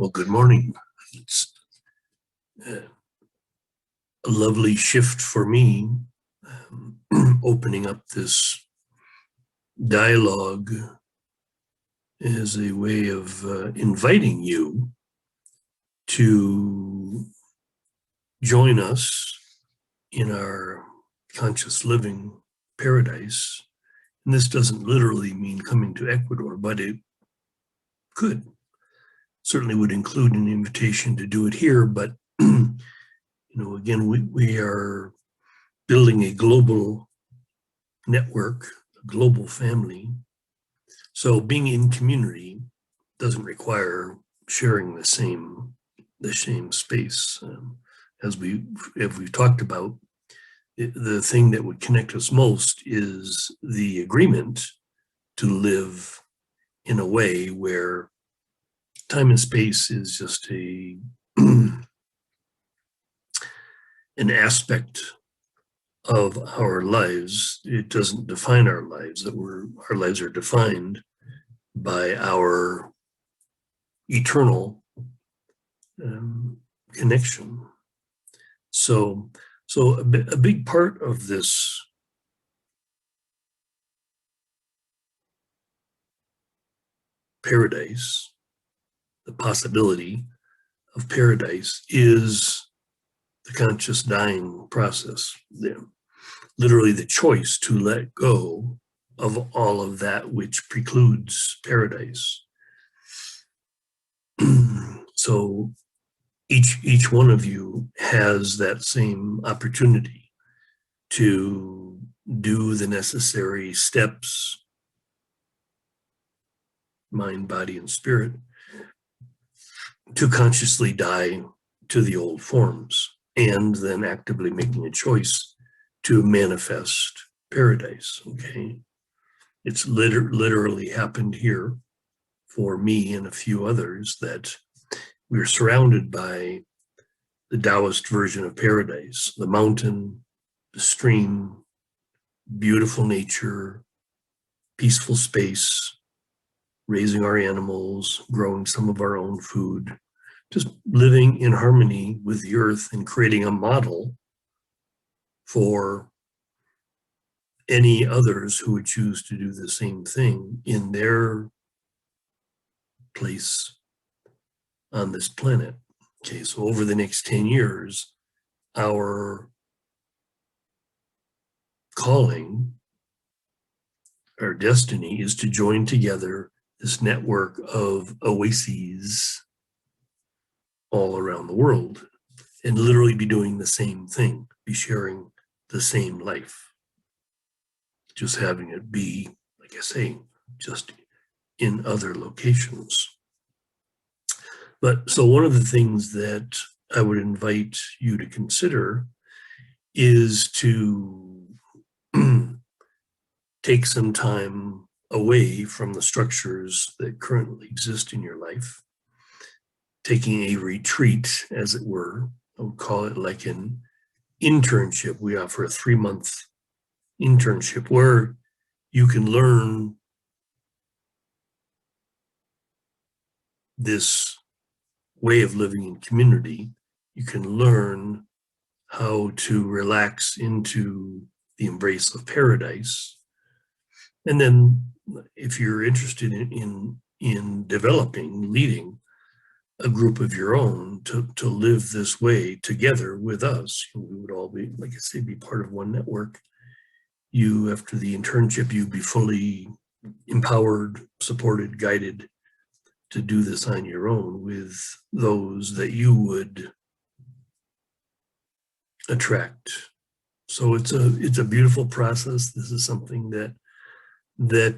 Well, good morning. It's a lovely shift for me, opening up this dialogue as a way of inviting you to join us in our conscious living paradise. And this doesn't literally mean coming to Ecuador, but it could. Certainly would include an invitation to do it here, but again, we are building a global network, a global family. So being in community doesn't require sharing the same space. As we've talked about, the thing that would connect us most is the agreement to live in a way where time and space is just an aspect of our lives. It doesn't define our lives. Our lives are defined by our eternal connection. So a big part of this paradise, the possibility of paradise, is the conscious dying process. Literally the choice to let go of all of that which precludes paradise. So each one of you has that same opportunity to do the necessary steps, mind, body, and spirit, to consciously die to the old forms, and then actively making a choice to manifest paradise. Okay, it's literally happened here for me and a few others, that we're surrounded by the Taoist version of paradise: the mountain, the stream, beautiful nature, peaceful space, raising our animals, growing some of our own food, just living in harmony with the earth and creating a model for any others who would choose to do the same thing in their place on this planet. Okay, so over the next 10 years, our calling, our destiny, is to join together this network of OASIS all around the world and literally be doing the same thing, be sharing the same life, just having it be, like I say, just in other locations. But so one of the things that I would invite you to consider is to take some time away from the structures that currently exist in your life, taking a retreat, as it were. I would call it like an internship. We offer a 3-month internship where you can learn this way of living in community. You can learn how to relax into the embrace of paradise. And then if you're interested in developing, leading a group of your own to live this way together with us, we would all be, like I say, be part of one network. You, after the internship, you'd be fully empowered, supported, guided to do this on your own with those that you would attract. So it's a beautiful process. This is something that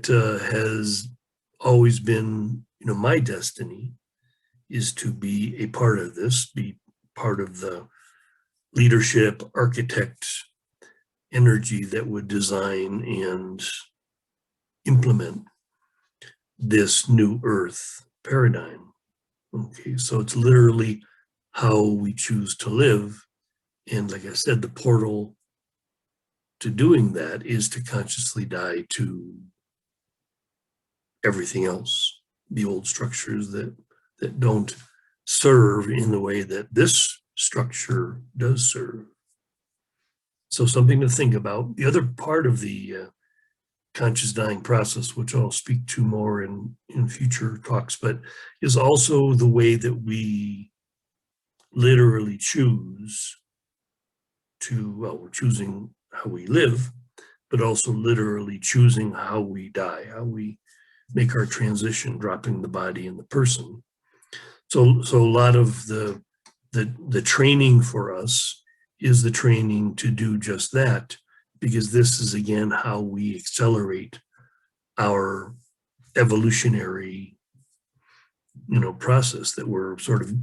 has always been, my destiny is to be a part of this, be part of the leadership, architect energy that would design and implement this new earth paradigm. Okay, so it's literally how we choose to live. And like I said, the portal to doing that is to consciously die to everything else, the old structures that don't serve in the way that this structure does serve. So something to think about. The other part of the conscious dying process, which I'll speak to more in future talks, but is also the way that we literally choose to, well, we're choosing how we live, but also literally choosing how we die, how we make our transition, dropping the body and the person. So a lot of the training for us is the training to do just that, because this is again how we accelerate our evolutionary, process, that we're sort of,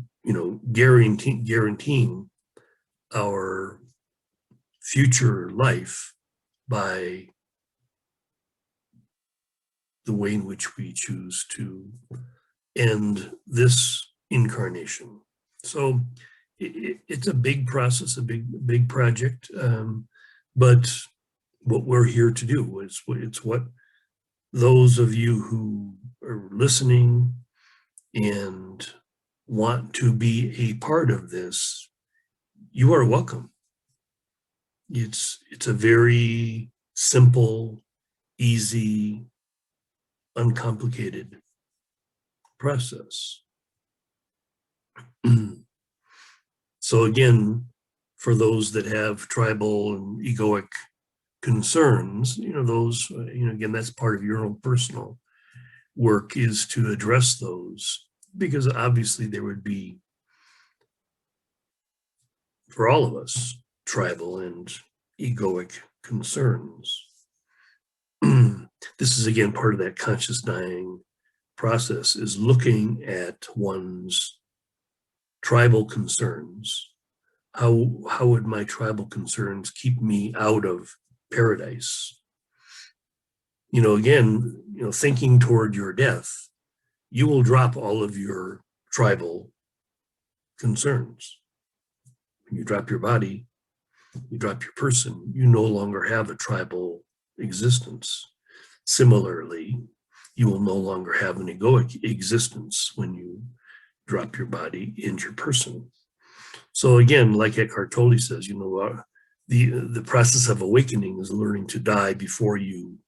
guaranteeing our future life by the way in which we choose to end this incarnation. So it's a big process, a big project, but what we're here to do is, it's what those of you who are listening and want to be a part of this, you are welcome. It's a very simple, easy, uncomplicated process. So again, for those that have tribal and egoic concerns, those, again, that's part of your own personal work, is to address those, because obviously there would be, for all of us, tribal and egoic concerns. This is again part of that conscious dying process, is looking at one's tribal concerns. How would my tribal concerns keep me out of paradise? Again, thinking toward your death, you will drop all of your tribal concerns. When you drop your body, you drop your person, you no longer have a tribal existence. Similarly, you will no longer have an egoic existence when you drop your body and your person. So again, like Eckhart Tolle says, the process of awakening is learning to die before you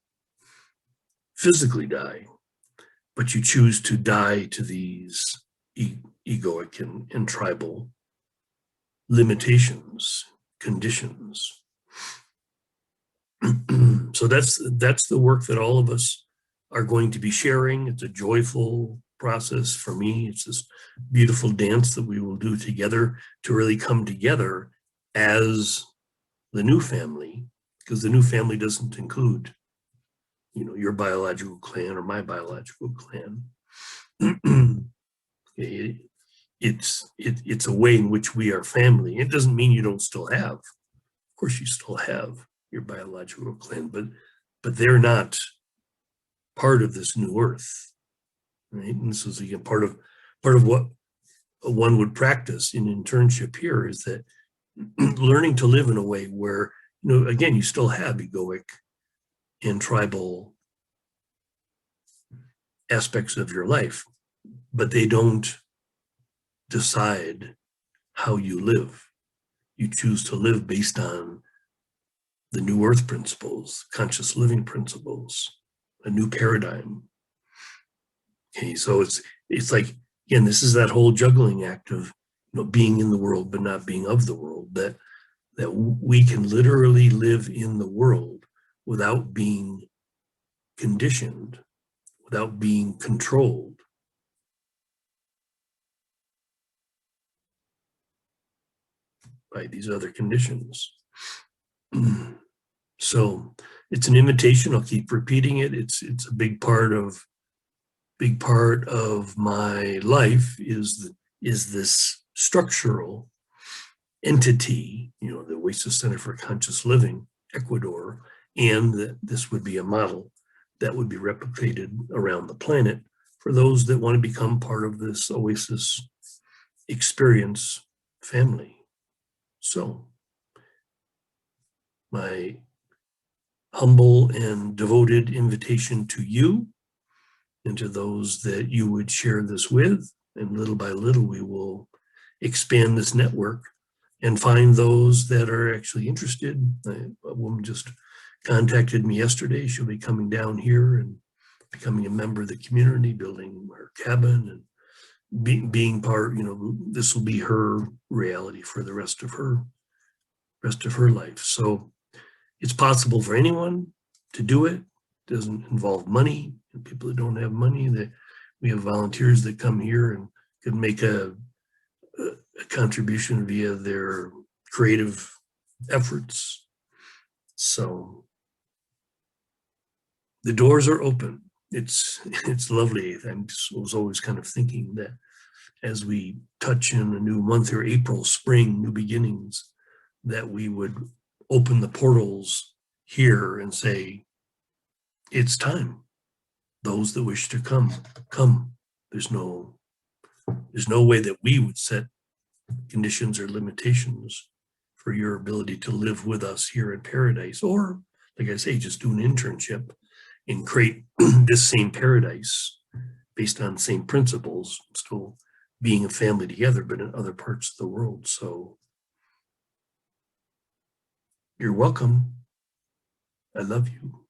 physically die, but you choose to die to these egoic and tribal limitations, conditions. So that's the work that all of us are going to be sharing. It's a joyful process for me. It's this beautiful dance that we will do together to really come together as the new family, because the new family doesn't include, your biological clan or my biological clan. It's a way in which we are family. It doesn't mean you don't still have. Of course, you still have your biological clan, but they're not part of this new earth, right? And this is again part of what one would practice in internship here, is that learning to live in a way where, again, you still have egoic and tribal aspects of your life, but they don't decide how you live. You choose to live based on the new earth principles, conscious living principles, a new paradigm. Okay, so it's like, again, this is that whole juggling act of, being in the world but not being of the world, that we can literally live in the world without being conditioned, without being controlled. By these other conditions. So it's an invitation. I'll keep repeating it. It's a big part of my life is this structural entity, the OASIS Center for Conscious Living, Ecuador, and that this would be a model that would be replicated around the planet for those that want to become part of this OASIS experience family. So, my humble and devoted invitation to you and to those that you would share this with And little by little, we will expand this network and find those that are actually interested. A woman just contacted me yesterday. She'll be coming down here and becoming a member of the community, building her cabin and being part, this will be her reality for the rest of her life. So it's possible for anyone to do it. It doesn't involve money. People that don't have money, that we have volunteers that come here and can make a contribution via their creative efforts. So the doors are open. It's lovely. I was always kind of thinking that as we touch in a new month here, April, spring, new beginnings, that we would open the portals here and say, it's time. Those that wish to come. There's no way that we would set conditions or limitations for your ability to live with us here in paradise, or like I say, just do an internship and create this same paradise based on the same principles, still being a family together, but in other parts of the world. So you're welcome. I love you.